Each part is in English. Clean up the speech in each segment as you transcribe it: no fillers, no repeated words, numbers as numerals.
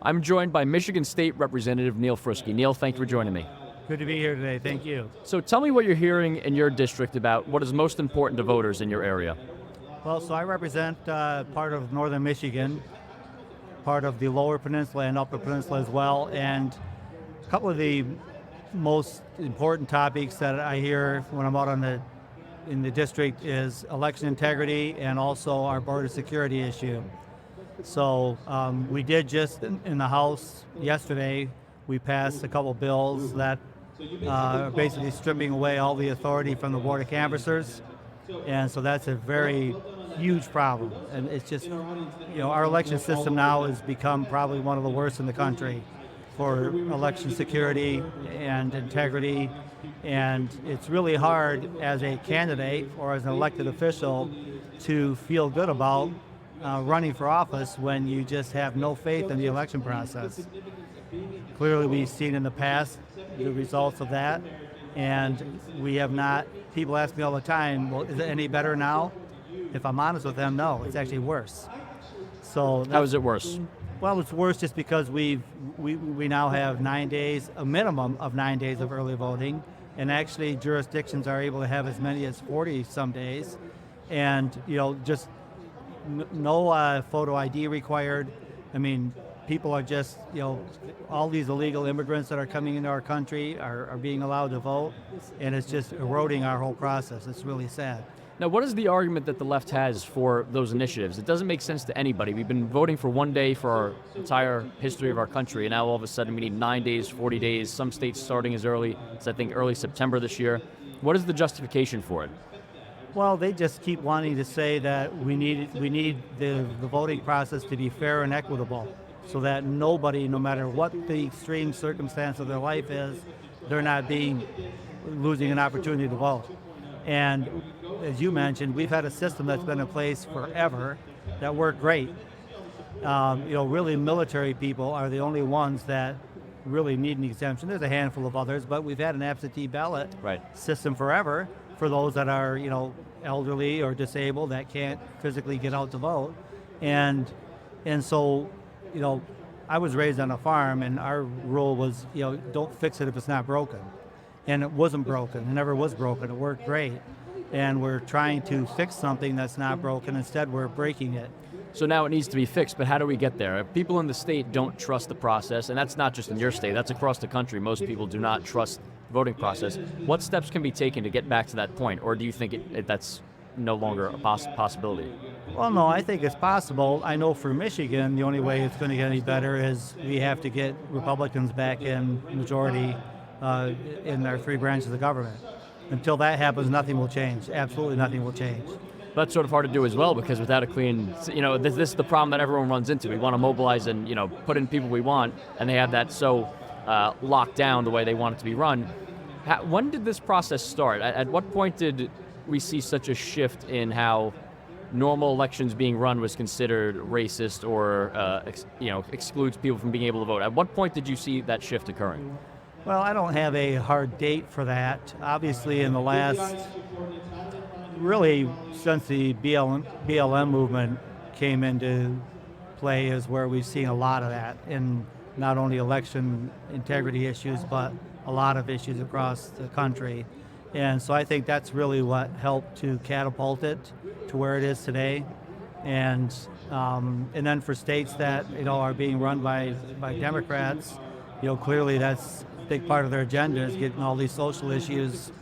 I'm joined by Michigan State Representative Neil Friske. Neil, thank you for joining me. Good to be here today. Thank you. So tell me what you're hearing in your district about what is most important to voters in your area. Well, so I represent part of northern Michigan, part of the lower peninsula and upper peninsula as well, and a couple of the most important topics that I hear when I'm out in the district is election integrity and also our border security issue. So we did just in the House yesterday, we passed a couple bills that are basically stripping away all the authority from the border canvassers. And so that's a very huge problem. And it's just, our election system now has become probably one of the worst in the country for election security and integrity. And it's really hard as a candidate or as an elected official to feel good about running for office when you just have no faith in the election process. Clearly, we've seen in the past the results of that, and we have not. People ask me all the time, well, is it any better now? If I'm honest with them, no, it's actually worse. So How is it worse? well, it's worse just because we now have 9 days, a minimum of 9 days of early voting, and actually jurisdictions are able to have as many as 40 some days, and just no photo ID required. I mean, people are just, all these illegal immigrants that are coming into our country are being allowed to vote, and it's just eroding our whole process. It's really sad. Now, what is the argument that the left has for those initiatives? It doesn't make sense to anybody. We've been voting for 1 day for our entire history of our country, and now all of a sudden we need 9 days, 40 days, some states starting as early as, I think, early September this year. What is the justification for it? Well, they just keep wanting to say that we need the voting process to be fair and equitable, so that nobody, no matter what the extreme circumstance of their life is, they're not losing an opportunity to vote. And as you mentioned, we've had a system that's been in place forever that worked great. Really military people are the only ones that really need an exemption. There's a handful of others, but we've had an absentee ballot system forever for those that are, elderly or disabled that can't physically get out to vote. And so, I was raised on a farm, and our rule was, don't fix it if it's not broken. And it wasn't broken. It never was broken. It worked great. And we're trying to fix something that's not broken. Instead, we're breaking it. So now it needs to be fixed, but how do we get there? People in the state don't trust the process, and that's not just in your state, that's across the country. Most people do not trust the voting process. What steps can be taken to get back to that point, or do you think that's no longer a possibility? Well, no, I think it's possible. I know for Michigan, the only way it's going to get any better is we have to get Republicans back in majority in our three branches of government. Until that happens, nothing will change. Absolutely nothing will change. That's sort of hard to do as well, because without a clean, this is the problem that everyone runs into. We want to mobilize and, put in people we want, and they have that so locked down the way they want it to be run. When did this process start? At what point did we see such a shift in how normal elections being run was considered racist or, excludes people from being able to vote? At what point did you see that shift occurring? Well, I don't have a hard date for that. Obviously, in the last, really since the BLM movement came into play is where we've seen a lot of that in not only election integrity issues, but a lot of issues across the country. And so I think that's really what helped to catapult it to where it is today. And then for states that are being run by Democrats, clearly that's a big part of their agenda is getting all these social issues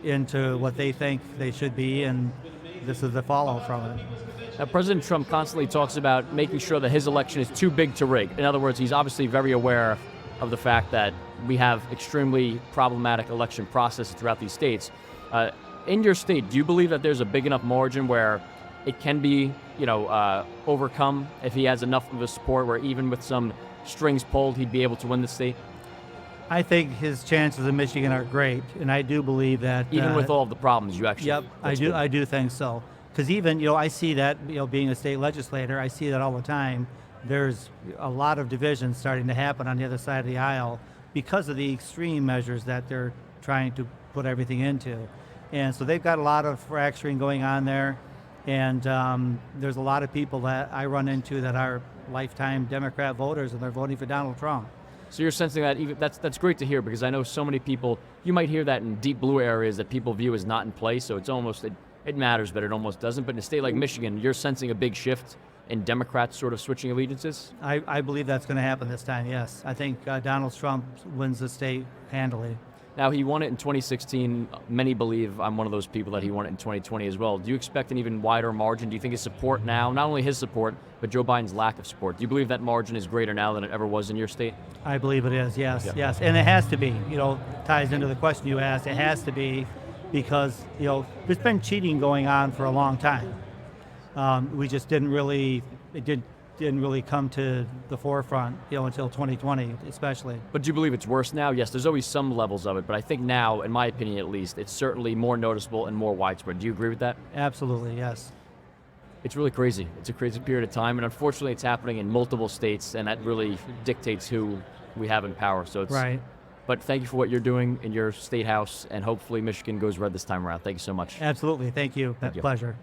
into what they think they should be, and this is the fallout from it. Now, President Trump constantly talks about making sure that his election is too big to rig. In other words, he's obviously very aware of the fact that we have extremely problematic election processes throughout these states. In your state, do you believe that there's a big enough margin where it can be, overcome if he has enough of a support where even with some strings pulled, he'd be able to win the state? I think his chances in Michigan are great, and I do believe that even with all of the problems, you actually. Yep, I do think so. Because even I see that being a state legislator, I see that all the time. There's a lot of divisions starting to happen on the other side of the aisle because of the extreme measures that they're trying to put everything into, and so they've got a lot of fracturing going on there. And there's a lot of people that I run into that are lifetime Democrat voters, and they're voting for Donald Trump. So you're sensing that that's great to hear, because I know so many people, you might hear that in deep blue areas that people view as not in place, so it's almost, it matters, but it almost doesn't. But in a state like Michigan, you're sensing a big shift in Democrats sort of switching allegiances? I believe that's going to happen this time, yes. I think Donald Trump wins the state handily. Now, he won it in 2016. Many believe, I'm one of those people, that he won it in 2020 as well. Do you expect an even wider margin? Do you think his support now, not only his support, but Joe Biden's lack of support, do you believe that margin is greater now than it ever was in your state? I believe it is, yes, Yeah. yes. And it has to be, ties into the question you asked. It has to be because, there's been cheating going on for a long time. We just didn't really come to the forefront, until 2020, especially. But do you believe it's worse now? Yes, there's always some levels of it, but I think now, in my opinion at least, it's certainly more noticeable and more widespread. Do you agree with that? Absolutely, yes. It's really crazy. It's a crazy period of time, and unfortunately it's happening in multiple states, and that really dictates who we have in power. So it's Right. But thank you for what you're doing in your state house, and hopefully Michigan goes red this time around. Thank you so much. Absolutely, thank you. Thank you. Pleasure.